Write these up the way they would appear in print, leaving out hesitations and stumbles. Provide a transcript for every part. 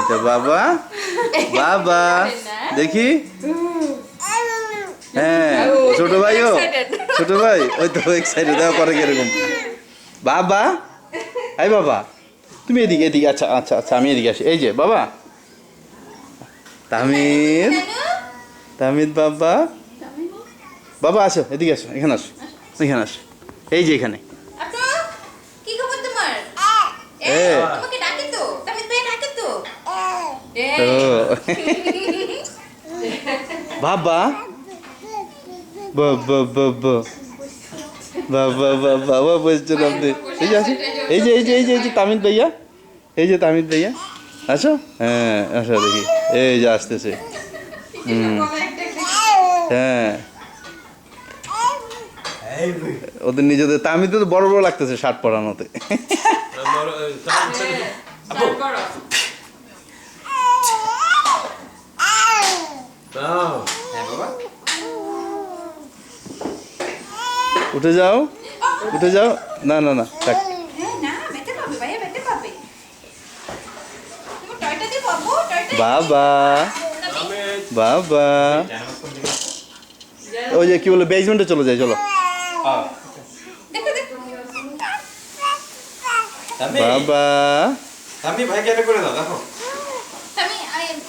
তো বাবা বাবা দেখি হ্যাঁ ছোট ভাইও ছোট ভাই ওই তো এক্সাইটেড দেওয়া করে কিরকম বাবা এই বাবা তুমি এদিকে এদিকে আচ্ছা আচ্ছা আচ্ছা আমি এদিকে আসি এই যে বাবা তামিদ তামিদ বাবা বাবা আসো এদিকে আসো এখানে আসো এখানে আসো এই যে এখানে কি খবর তোমার তোমাকে ডাকে তো তামিদ ভাই ডাকে তো বাবা বাবা বাবা বাবা বাবা বলছেন আপনি এই যে আসো এই যে এই যে এই যে এই যে তামিদ ভাইয়া এই যে তামিদ ভাইয়া আসো হ্যাঁ আসো দেখি এই যে আসতেছে হ্যাঁ ওদের নিজেদের তামিদে তো বড় বড় লাগতেছে শার্ট পরানোতে উঠে যাও উঠে যাও না না না থাক বাবা বাবা ওই যে কি বলে বেসমেন্টে চলে যায় চলো বাবা আমি ভাইকে এটা করে দাও দেখো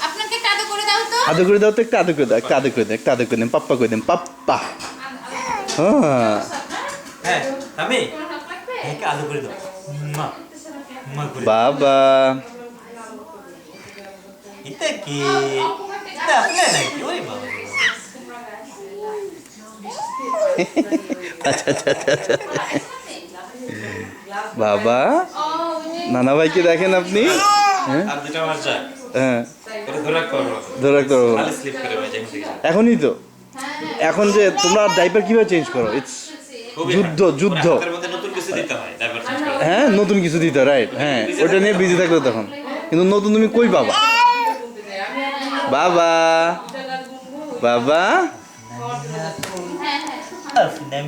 আপনাকে কাদো করে দাও তো আদর করে দাও তো একটা আদর করে দাও একটা আদর করে দাও একটা আদর করে দেন পাপ্পা করে দেন পাপ্পা হ্যাঁ হ্যাঁ আমি ভাইকে আদর করে দাও মা মা করে বাবা এটা কি এটা আপনি নাকি ওই বাবা আচ্ছা আচ্ছা আচ্ছা আচ্ছা বাবা নানা ভাইকে দেখেন আপনি হ্যাঁ আর দুটো মার যায় হ্যাঁ ধরে রাখতে পারবো ধরে রাখতে পারবো না খালি স্লিপ করে ভাই যেখান থেকে এখনই তো এখন যে তোমরা ডাইপার কিভাবে চেঞ্জ করো ইটস যুদ্ধ যুদ্ধ তার মধ্যে নতুন কিছু দিতে হয় ডাইভার চেঞ্জ করে হ্যাঁ নতুন কিছু দিতে রাইট হ্যাঁ ওটা নিয়ে বিজি থাকবে তখন কিন্তু নতুন তুমি কই পাবা বাবা বাবা